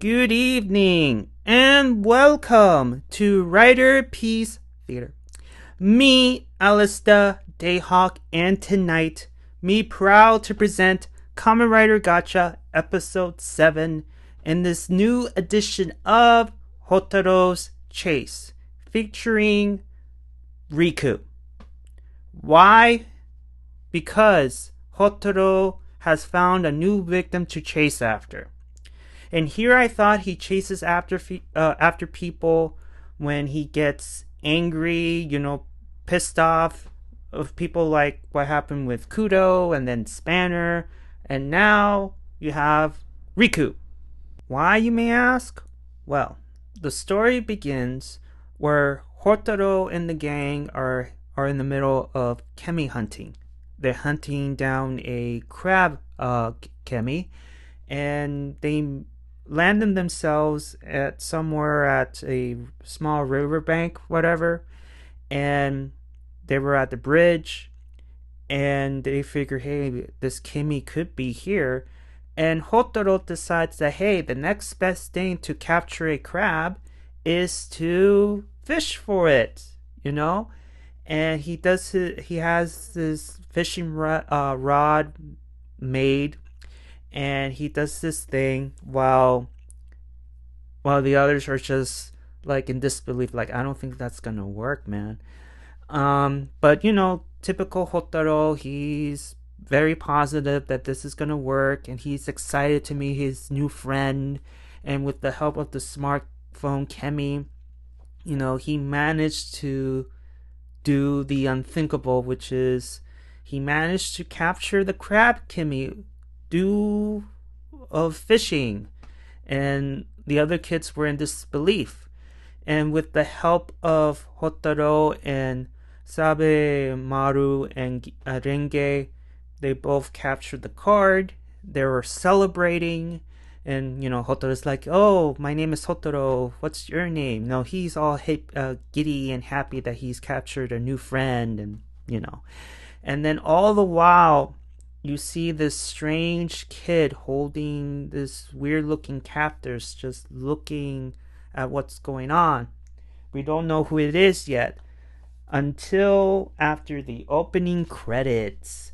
Good evening and welcome to Riderpiece Theater. Me, Alista, Dayhawk, and tonight, me proud to present Kamen Rider Gacha Episode 7 in this new edition of Hotaru's Chase, featuring Riku. Why? Because Hotaru has found a new victim to chase after. And here I thought he chases after people when he gets angry, pissed off of people, like what happened with Kudo and then Spanner. And now you have Riku. Why, you may ask? Well, the story begins where Hotaru and the gang are in the middle of chemi hunting. They're hunting down a crab chemi, and they landed themselves somewhere at a small riverbank, whatever, and they were at the bridge, and they figure, hey, this chemi could be here, and Hotaru decides that, hey, the next best thing to capture a crab is to fish for it, and he has this fishing rod made, and he does this thing while the others are just like in disbelief, like, I don't think that's gonna work, man. But typical Hotaru, he's very positive that this is gonna work, and he's excited to meet his new friend. And with the help of the smartphone chemi, he managed to do the unthinkable, which is he managed to capture the crab chemi due of fishing, and the other kids were in disbelief. And with the help of Hotaru and Subimaru and Renge, they both captured the card. They were celebrating, and Hotaru's like, "Oh, my name is Hotaru. What's your name?" No, he's all giddy and happy that he's captured a new friend, and and then all the while, you see this strange kid holding this weird looking cactus, just looking at what's going on. We don't know who it is yet until after the opening credits.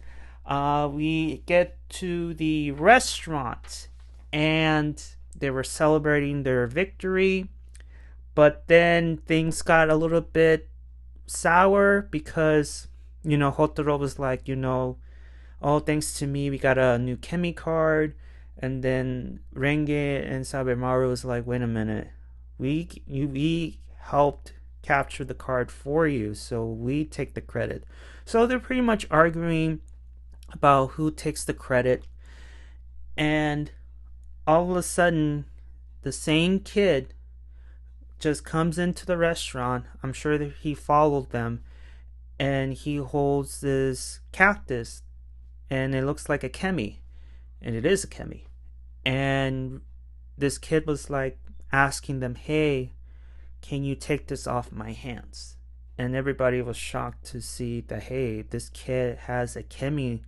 We get to the restaurant, and they were celebrating their victory, but then things got a little bit sour because Hotaru was like, "Oh, thanks to me, we got a new chemi card." And then Renge and Subimaru was like, "Wait a minute, we helped capture the card for you, so we take the credit." So they're pretty much arguing about who takes the credit, and all of a sudden, the same kid just comes into the restaurant. I'm sure that he followed them, and he holds this cactus, and it looks like a chemi, and it is a chemi. And this kid was like asking them, "Hey, can you take this off my hands?" And everybody was shocked to see that, hey, this kid has a chemi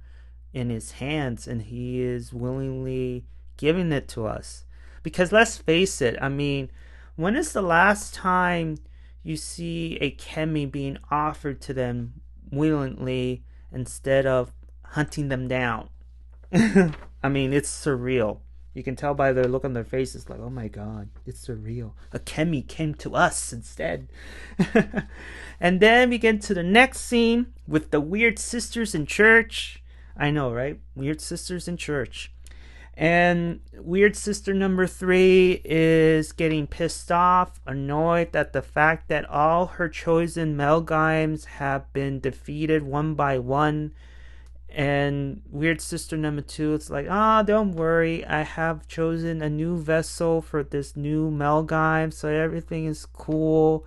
in his hands, and he is willingly giving it to us. Because let's face it, I mean, when is the last time you see a chemi being offered to them willingly instead of hunting them down? I mean, it's surreal. You can tell by their look on their faces, like, oh my god, it's surreal. A chemi came to us instead. And then we get to the next scene with the weird sisters in church. I know, right? Weird sisters in church. And weird sister number 3 is getting pissed off, annoyed at the fact that all her chosen malgams have been defeated one by one. And weird sister number 2 is like, don't worry, I have chosen a new vessel for this new malgam, so everything is cool.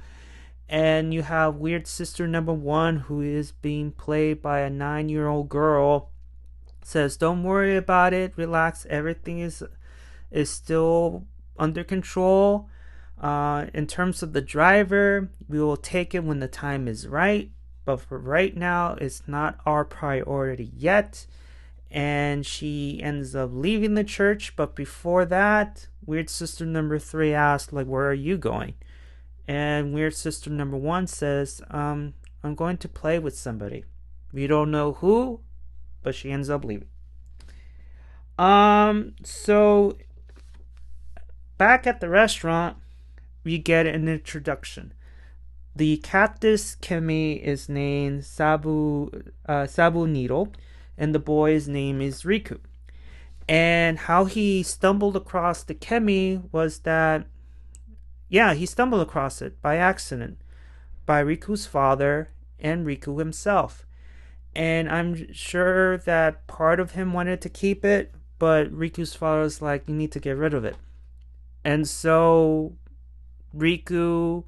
And you have weird sister number 1, who is being played by a 9-year-old girl, says, "Don't worry about it, relax, everything is still under control. In terms of the driver, we will take it when the time is right, but for right now, it's not our priority yet." And she ends up leaving the church, but before that, Weird sister number 3 asks, like, where are you going? And weird sister number 1 says, I'm going to play with somebody. We don't know who, but she ends up leaving. So back at the restaurant, we get an introduction. The cactus chemi is named Sabu Needle, and the boy's name is Riku. And how he stumbled across the chemi was that, he stumbled across it by accident, by Riku's father and Riku himself. And I'm sure that part of him wanted to keep it, but Riku's father was like, you need to get rid of it. And so Riku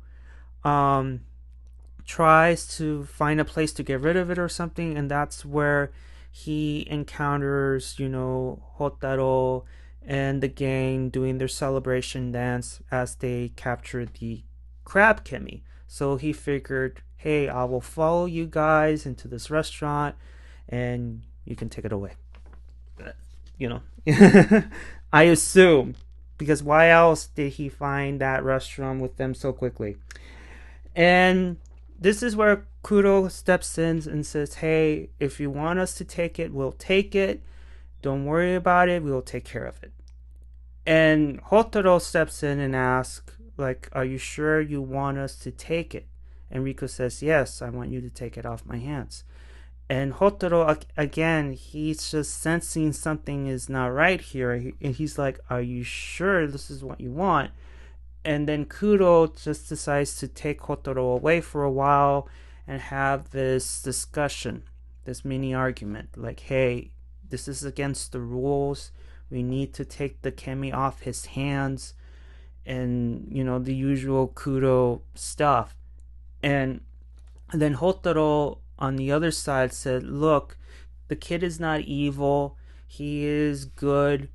tries to find a place to get rid of it or something, and that's where he encounters, Hotaru and the gang doing their celebration dance as they capture the crab chemi. So he figured, hey, I will follow you guys into this restaurant and you can take it away. I assume, because why else did he find that restaurant with them so quickly? And this is where Kudo steps in and says, hey, if you want us to take it, we'll take it. Don't worry about it. We'll take care of it. And Hotaru steps in and asks, like, are you sure you want us to take it? And Riku says, yes, I want you to take it off my hands. And Hotaru, again, he's just sensing something is not right here. And he's like, are you sure this is what you want? And then Kudo just decides to take Hotaru away for a while and have this discussion, this mini argument. Like, hey, this is against the rules. We need to take the chemi off his hands. And, the usual Kudo stuff. And then Hotaru on the other side said, look, the kid is not evil. He is good.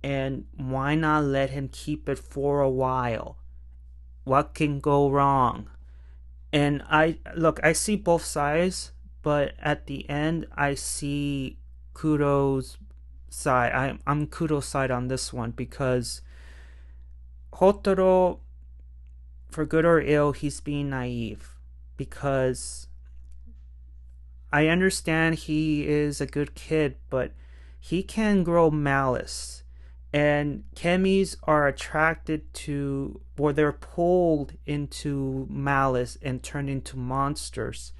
And why not let him keep it for a while? What can go wrong? And I see both sides, but at the end, I see Kudo's side. I'm Kudo's side on this one, because Hotaru, for good or ill, he's being naive. Because I understand he is a good kid, but he can grow malice. And chemis are attracted to, or they're pulled into malice and turned into monsters.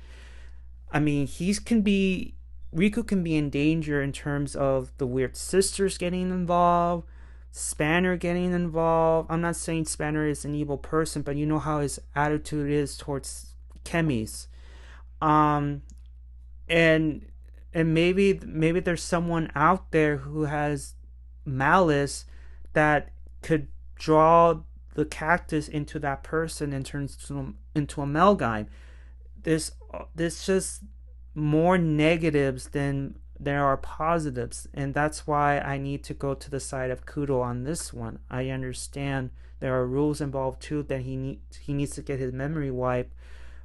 I mean, Riku can be in danger in terms of the weird sisters getting involved, Spanner getting involved. I'm not saying Spanner is an evil person, but you know how his attitude is towards chemis. And maybe there's someone out there who has malice that could draw the cactus into that person and turns into a malgam. There's just more negatives than there are positives, and that's why I need to go to the side of Kudo on this one. I understand there are rules involved too, that he needs to get his memory wiped,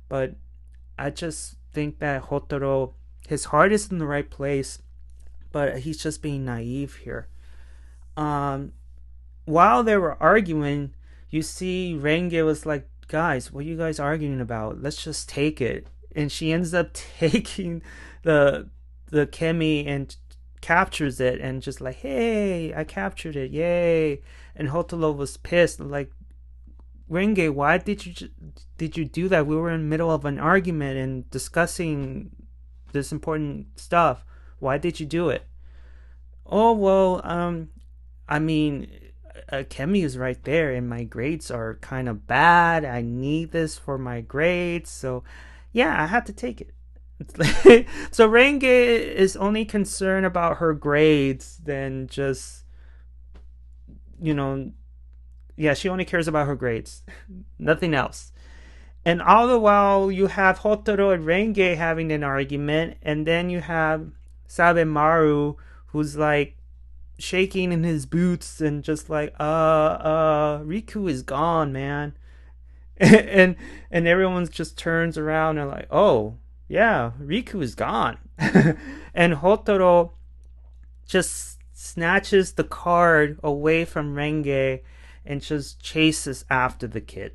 but I just think that Hotaru, his heart is in the right place, but he's just being naive here. While they were arguing, you see Renge was like, guys, what are you guys arguing about? Let's just take it. And she ends up taking the chemi and captures it, and just like, hey, I captured it, yay. And Hotaru was pissed, like, Renge, why did you do that? We were in the middle of an argument and discussing this important stuff. Why did you do it? Oh, well, chemi is right there, and my grades are kind of bad. I need this for my grades, so yeah, I had to take it. So Renge is only concerned about her grades than just, she only cares about her grades, nothing else. And all the while, you have Hotaru and Renge having an argument, and then you have Subimaru, who's like shaking in his boots and just like, Riku is gone, man. and everyone just turns around and like, oh yeah, Riku is gone. And Hotaru just snatches the card away from Renge and just chases after the kid.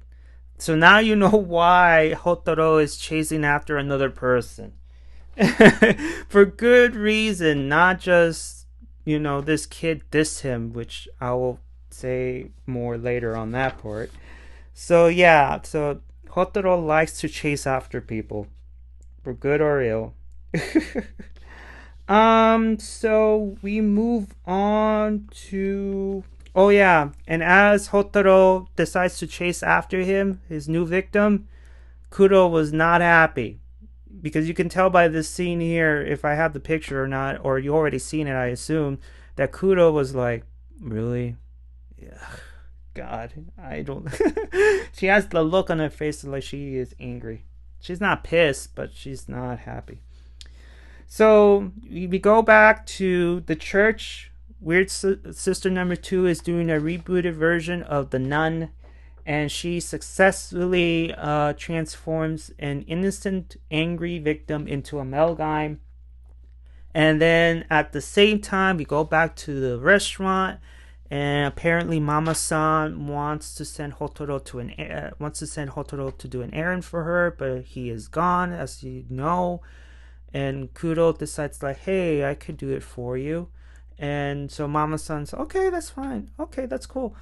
So now you know why Hotaru is chasing after another person. For good reason, not just, this kid dissed him, which I will say more later on that part. So yeah, so Hotaru likes to chase after people, for good or ill. So we move on to, oh yeah, and as Hotaru decides to chase after him, his new victim, Kudo was not happy. Because you can tell by this scene here, if I have the picture or not, or you already seen it, I assume, that Kudo was like, really? Ugh, God, I don't. She has the look on her face like she is angry. She's not pissed, but she's not happy. So we go back to the church. Weird Sister number 2 is doing a rebooted version of The Nun, and she successfully transforms an innocent, angry victim into a malgam. And then at the same time, we go back to the restaurant, and apparently Mama-san wants to send Hotaru to do an errand for her, but he is gone, as you know. And Kudo decides like, hey, I could do it for you. And so Mama-san's, okay, that's fine. Okay, that's cool.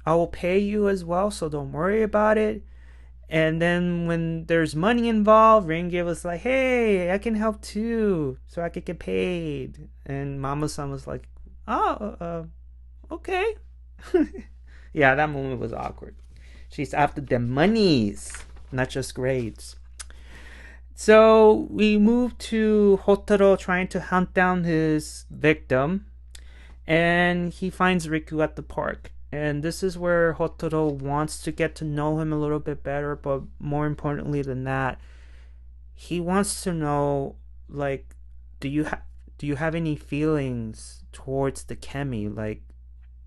I will pay you as well, so don't worry about it. And then when there's money involved, Renge was like, hey, I can help too, so I could get paid. And Mama-san was like, oh, okay. Yeah, that moment was awkward. She's after the monies, not just grades. So we move to Hotaru trying to hunt down his victim, and he finds Riku at the park. And this is where Hotaru wants to get to know him a little bit better, but more importantly than that, he wants to know, like, do you have any feelings towards the chemi? Like,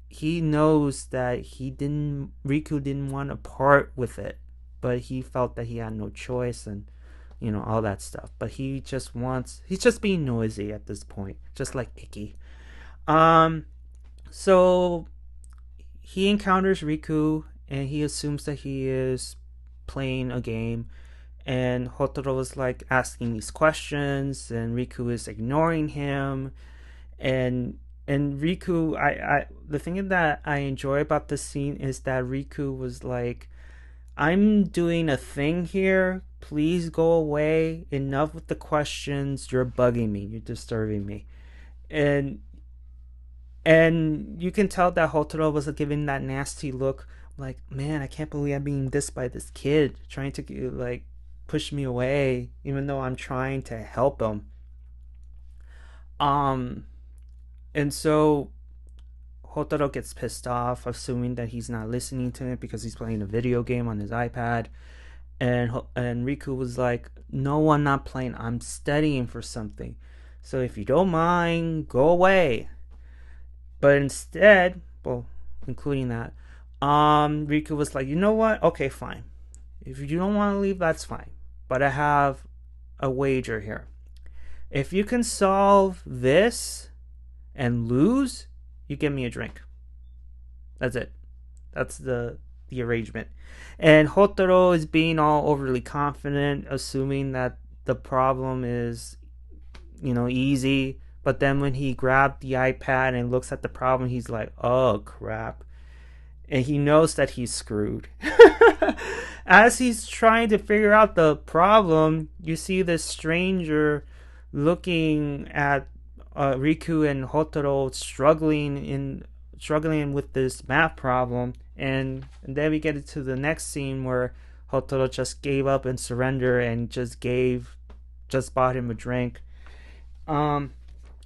he knows that Riku didn't want to part with it, but he felt that he had no choice, and all that stuff. But he's just being noisy at this point, just like Iki. So he encounters Riku, and he assumes that he is playing a game, and Hotaru is like asking these questions, and Riku is ignoring him, and Riku, the thing that I enjoy about this scene is that Riku was like, I'm doing a thing here. Please go away. Enough with the questions. You're bugging me. You're disturbing me. And you can tell that Hotaru was giving that nasty look. Like, man, I can't believe I'm being dissed by this kid. Trying to, like, push me away. Even though I'm trying to help him. And so Hotaru gets pissed off, assuming that he's not listening to it because he's playing a video game on his iPad. And Riku was like, no, I'm not playing. I'm studying for something. So if you don't mind, go away. But instead, well, including that, Riku was like, you know what? Okay, fine. If you don't want to leave, that's fine. But I have a wager here. If you can solve this and lose, you give me a drink. That's it. That's the arrangement. And Hotaru is being all overly confident, assuming that the problem is, easy. But then when he grabbed the iPad and looks at the problem, he's like, oh, crap. And he knows that he's screwed. As he's trying to figure out the problem, you see this stranger looking at Riku and Hotaru struggling with this math problem, and then we get into the next scene where Hotaru just gave up and surrendered and just bought him a drink. And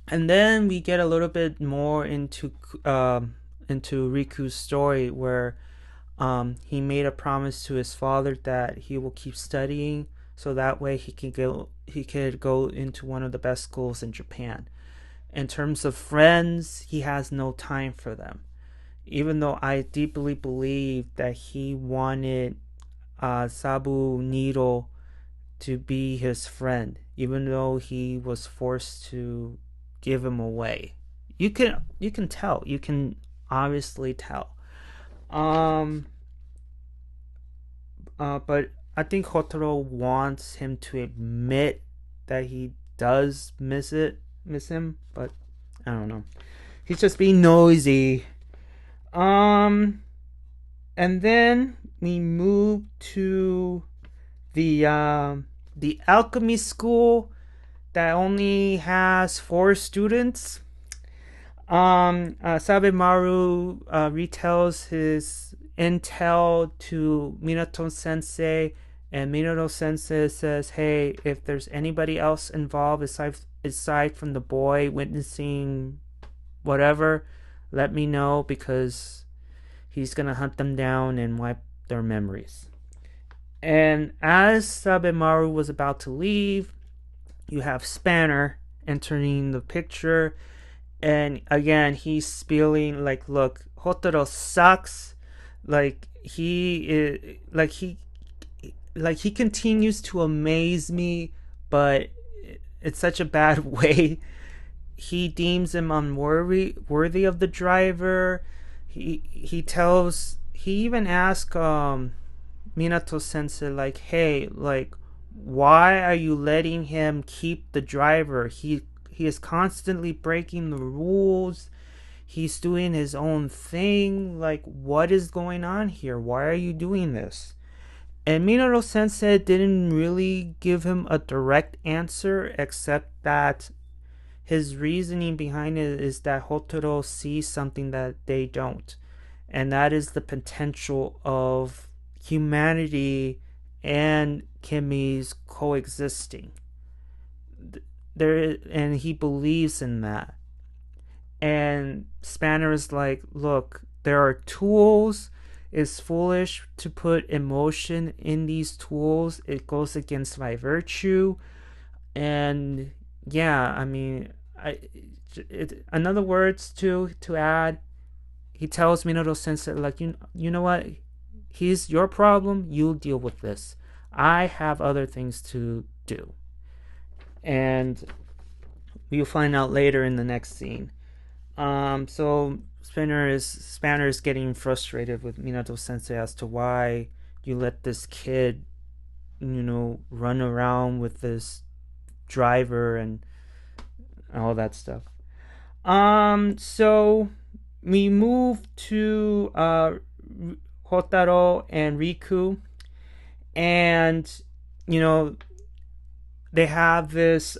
then we get a little bit more into Riku's story, where he made a promise to his father that he will keep studying, so that way he could go into one of the best schools in Japan. In terms of friends, he has no time for them. Even though I deeply believe that he wanted Sabu Niro to be his friend, even though he was forced to give him away. You can tell. You can obviously tell. Um, but I think Hotaru wants him to admit that he does miss him, but I don't know. He's just being noisy. Um, and then we move to the alchemy school that only has 4 students. Subimaru retells his intel to Minato Sensei, and Minato Sensei says, "Hey, if there's anybody else involved aside from the boy witnessing whatever, let me know, because he's gonna hunt them down and wipe their memories." And as Subimaru was about to leave, you have Spanner entering the picture. And again, he's spilling like, "Look, Hotaru sucks. Like he continues to amaze me, but it's such a bad way. He deems him unworthy of the driver. He even asks Minato Sensei, like, "Hey, like, why are you letting him keep the driver? He is constantly breaking the rules. He's doing his own thing. Like, what is going on here? Why are you doing this?" And Minato Sensei didn't really give him a direct answer, except that his reasoning behind it is that Hotaru sees something that they don't. And that is the potential of humanity and chemi's coexisting. And he believes in that. And Spanner is like, "Look, there are tools. It's foolish to put emotion in these tools. It goes against my virtue." And yeah, I mean, in other words, to add, he tells Minato Sensei, like, you know what? He's your problem. You'll deal with this. I have other things to do. And we'll find out later in the next scene. So Spanner is getting frustrated with Minato Sensei as to why you let this kid, run around with this driver and all that stuff. So we move to Hotaru and Riku, and they have this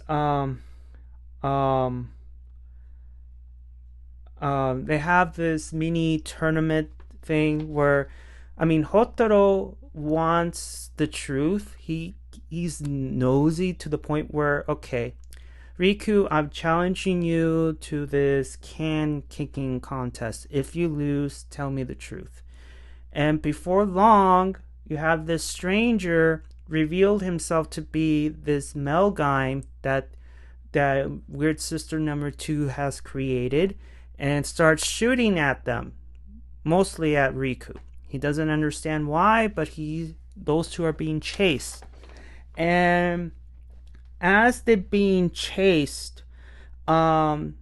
they have this mini tournament thing where, I mean, Hotaru wants the truth. He's nosy to the point where, okay, Riku, I'm challenging you to this can kicking contest. If you lose, tell me the truth. And before long, you have this stranger revealed himself to be this malgam that Weird Sister number 2 has created, and starts shooting at them, mostly at Riku. He doesn't understand why, but those two are being chased. And as they're being chased, Hotaru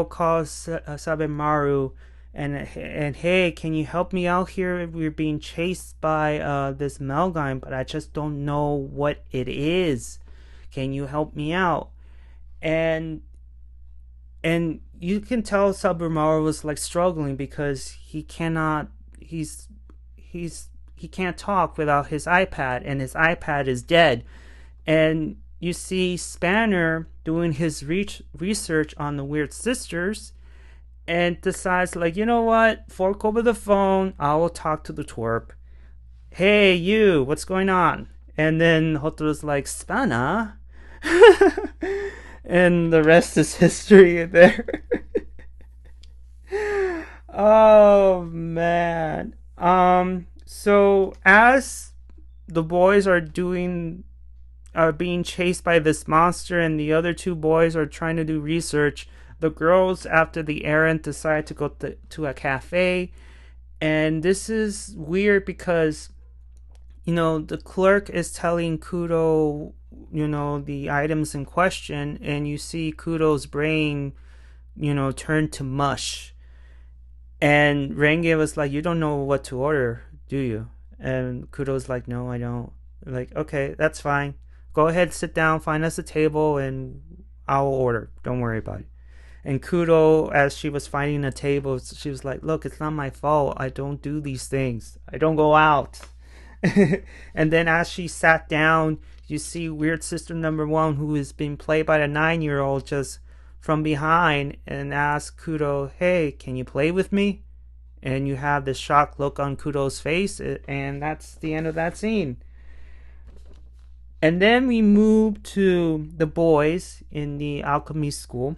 calls Subimaru and "Hey, can you help me out here? We're being chased by this malgam, but I just don't know what it is. Can you help me out?" And you can tell Subimaru was like struggling because he can't talk without his iPad, and his iPad is dead. And you see Spanner doing his research on the Weird Sisters, and decides, like, you know what? Fork over the phone. I will talk to the twerp. "Hey, you, what's going on?" And then Hotaru's like, "Spanner?" And the rest is history there. Oh, man. So as the boys are being chased by this monster, and the other 2 boys are trying to do research, the girls, after the errand, decide to go to a cafe. And this is weird because, the clerk is telling Kudo, the items in question, and you see Kudo's brain, turn to mush. And Renge was like, "You don't know what to order, do you?" And Kudo's like, "No, I don't." Like, okay, that's fine. Go ahead, sit down, find us a table, and I'll order. Don't worry about it. And Kudo, as she was finding a table, she was like, "Look, it's not my fault. I don't do these things. I don't go out." And then as she sat down, you see Weird Sister number one, who is being played by a 9-year-old, just from behind and ask Kudo, "Hey, can you play with me?" And you have this shocked look on Kudo's face, and that's the end of that scene. And then we move to the boys in the alchemy school,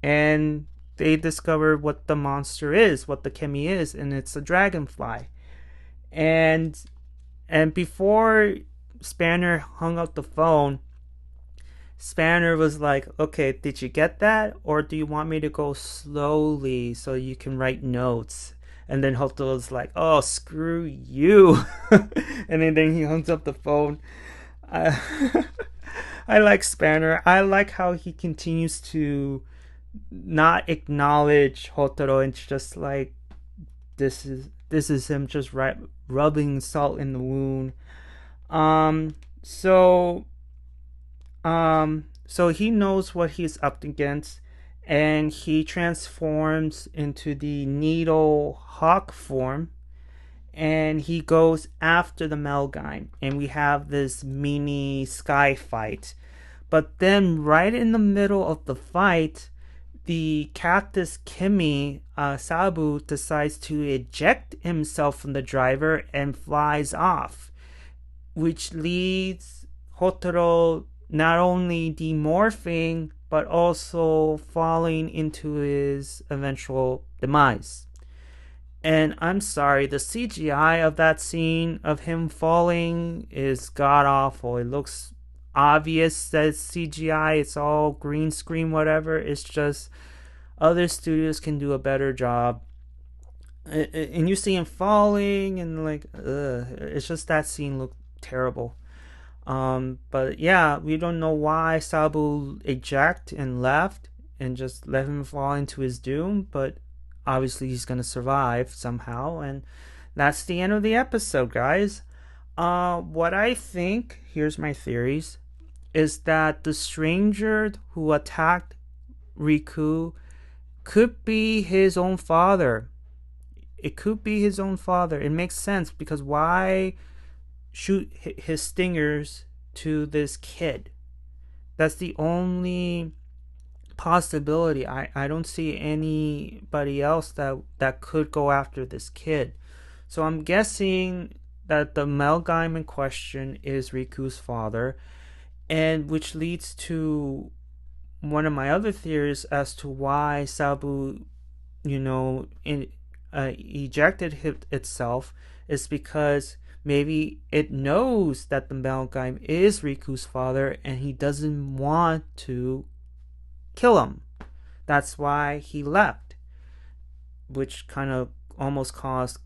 and they discover what the monster is, what the chemi is, and it's a dragonfly. And before Spanner hung up the phone, Spanner was like, "Okay, did you get that? Or do you want me to go slowly so you can write notes?" And then Hoto was like, "Oh, screw you." And then he hangs up the phone. I, I like Spanner. I like how he continues to not acknowledge Hotaru, and just like, this is him just rubbing salt in the wound. So so he knows what he's up against, and he transforms into the needle hawk form, and he goes after the malgam, and we have this mini sky fight. But then right in the middle of the fight, the cactus chemi, Sabu, decides to eject himself from the driver and flies off, which leads Hotaru not only demorphing but also falling into his eventual demise. And I'm sorry, the CGI of that scene of him falling is god awful. It looks obvious that it's CGI, it's all green screen, whatever. It's just other studios can do a better job. And you see him falling, and like, it's just that scene looked terrible. But yeah, we don't know why Sabu ejected and left and just let him fall into his doom, but obviously he's gonna survive somehow, and that's the end of the episode, guys. What I think, here's my theories, is that the stranger who attacked Riku could be his own father. It could be his own father. It makes sense, because why shoot his stingers to this kid? That's the only possibility. I don't see anybody else that could go after this kid. So I'm guessing that the malgam in question is Riku's father, and which leads to one of my other theories as to why Sabu, ejected itself, is because maybe it knows that the malgam is Riku's father and he doesn't want to kill him. That's why he left, which kind of almost caused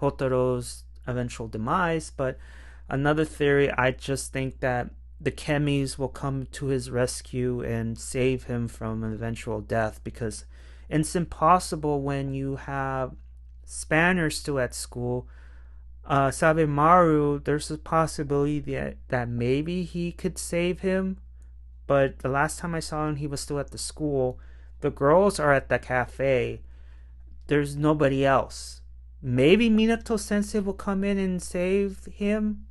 Hotaru's eventual demise. But another theory, I just think that the chemis will come to his rescue and save him from an eventual death, because it's impossible when you have Spanner still at school. Subimaru, there's a possibility that maybe he could save him, but the last time I saw him, he was still at the school. The girls are at the cafe. There's nobody else. Maybe Minato Sensei will come in and save him.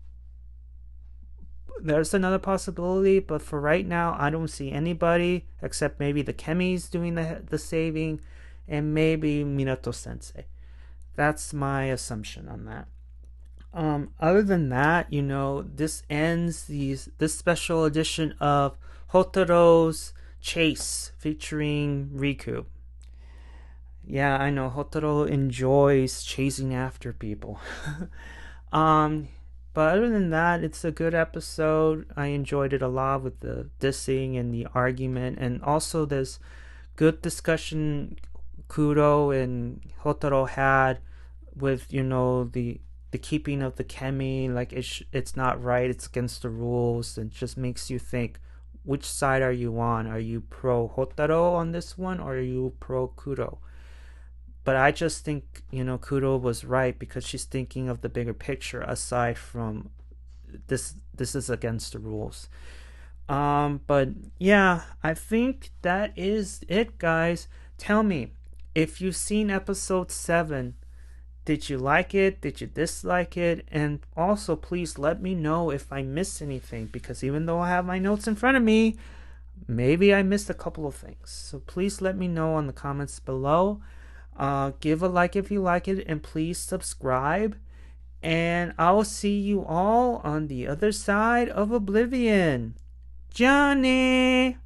There's another possibility, but for right now, I don't see anybody except maybe the chemis doing the saving, and maybe Minato Sensei. That's my assumption on that. Other than that, this ends this special edition of Hotaru's Chase featuring Riku. Yeah, I know Hotaru enjoys chasing after people. But other than that, it's a good episode. I enjoyed it a lot with the dissing and the argument, and also this good discussion Kudo and Hotaru had with the keeping of the chemi. Like, it's not right, it's against the rules, and just makes you think, which side are you on? Are you pro Hotaru on this one, or are you pro Kudo? But I just think, Kudo was right because she's thinking of the bigger picture aside from this is against the rules. But yeah, I think that is it, guys. Tell me, if you've seen episode 7, did you like it? Did you dislike it? And also, please let me know if I missed anything, because even though I have my notes in front of me, maybe I missed a couple of things. So please let me know on the comments below. Give a like if you like it, and please subscribe. And I'll see you all on the other side of Oblivion. Johnny!